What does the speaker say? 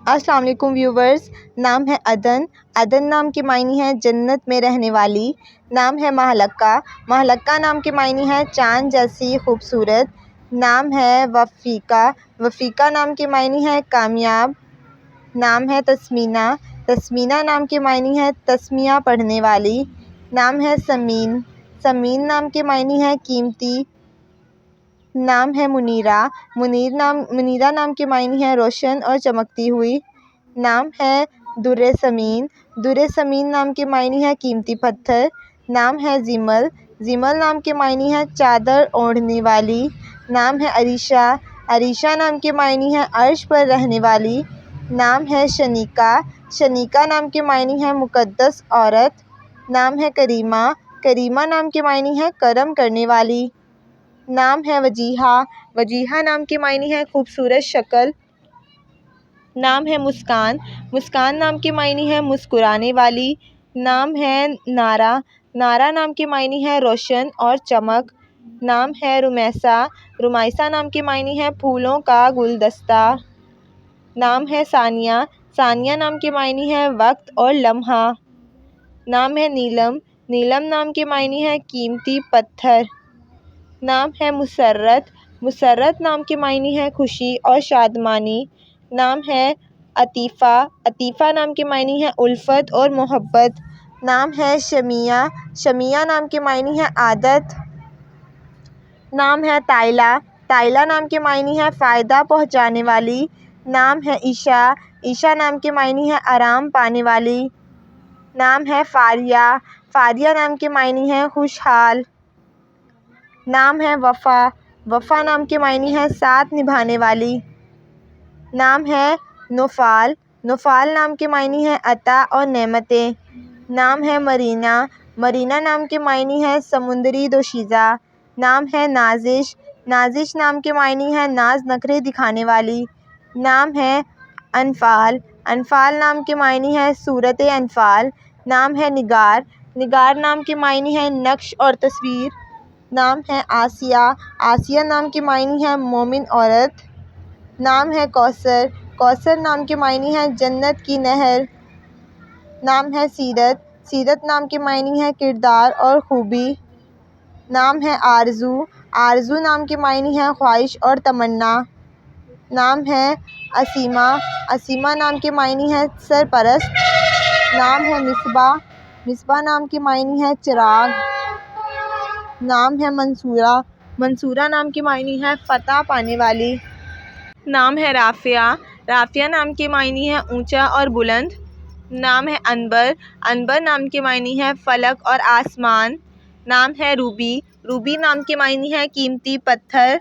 السلام علیکم ویورز، نام ہے عدن۔ عدن نام کے معنی ہے جنت میں رہنے والی۔ نام ہے مہلکہ۔ مہلکہ نام کے معنی ہے چاند جیسی خوبصورت۔ نام ہے وفیقہ۔ وفیقہ نام کے معنی ہے کامیاب۔ نام ہے تسمینہ۔ تسمینہ نام کے معنی ہے تسمیہ پڑھنے والی۔ نام ہے سمین۔ سمین نام کے معنی ہے قیمتی۔ نام ہے منیرہ۔ منیرہ نام کے معنی ہے روشن اور چمکتی ہوئی۔ نام ہے در ثمین۔ در ثمین نام کے معنی ہے قیمتی پتھر۔ نام ہے زیمل۔ زیمل نام کے معنی ہے چادر اوڑھنے والی۔ نام ہے عریشہ۔ عریشہ نام کے معنی ہے عرش پر رہنے والی۔ نام ہے شنیکا۔ شنیکا نام کے معنی ہے مقدس عورت۔ نام ہے کریمہ۔ کریمہ نام کے معنی ہے کرم کرنے والی۔ نام ہے وجیہہ۔ وجیہہ نام کے معنی ہے خوبصورت شکل۔ نام ہے مسکان۔ مسکان نام کے معنی ہے مسکرانے والی۔ نام ہے نارہ۔ نارہ نام کے معنی ہے روشن اور چمک۔ نام ہے رمیسہ۔ رمیسہ نام کے معنی ہے پھولوں کا گلدستہ۔ نام ہے ثانیہ۔ ثانیہ نام کے معنی ہے وقت اور لمحہ۔ نام ہے نیلم۔ نیلم نام کے معنی ہے قیمتی پتھر۔ نام ہے مسرت۔ مسرت نام کے معنی ہے خوشی اور شادمانی۔ نام ہے عطیفہ۔ عطیفہ نام کے معنی ہے الفت اور محبت۔ نام ہے شمیعہ۔ شمیعہ نام کے معنی ہے عادت۔ نام ہے طائلہ۔ طائلہ نام کے معنی ہے فائدہ پہنچانے والی۔ نام ہے عیشہ۔ عیشہ نام کے معنی ہے آرام پانے والی۔ نام ہے فاریہ۔ فاریہ نام کے معنی ہے خوشحال۔ نام ہے وفا۔ وفا نام کے معنی ہے ساتھ نبھانے والی۔ نام ہے نوفال۔ نوفال نام کے معنی ہے عطا اور نعمتیں۔ نام ہے مرینا۔ مرینا نام کے معنی ہے سمندری دوشیزہ۔ نام ہے نازش۔ نازش نام کے معنی ہے ناز نخرے دکھانے والی۔ نام ہے انفال۔ انفال نام کے معنی ہے سورۃ انفال۔ نام ہے نگار۔ نگار نام کے معنی ہے نقش اور تصویر۔ نام ہے آسیہ۔ آسیہ نام کے معنی ہے مومن عورت۔ نام ہے کوثر۔ کوثر نام کے معنی ہے جنت کی نہر۔ نام ہے سیرت۔ سیرت نام کے معنی ہے کردار اور خوبی۔ نام ہے آرزو۔ آرزو نام کے معنی ہے خواہش اور تمنا۔ نام ہے اسیمہ۔ اسیمہ نام کے معنی ہے سرپرست۔ نام ہے مصباح۔ مصباح نام کے معنی ہے چراغ۔ نام ہے منصورہ۔ منصورہ نام کے معنی ہے فتح پانے والی۔ نام ہے رافعہ۔ رافعہ نام کے معنی ہے اونچا اور بلند۔ نام ہے عنبر۔ عنبر نام کے معنی ہے فلک اور آسمان۔ نام ہے روبی۔ روبی نام کے معنی ہے قیمتی پتھر۔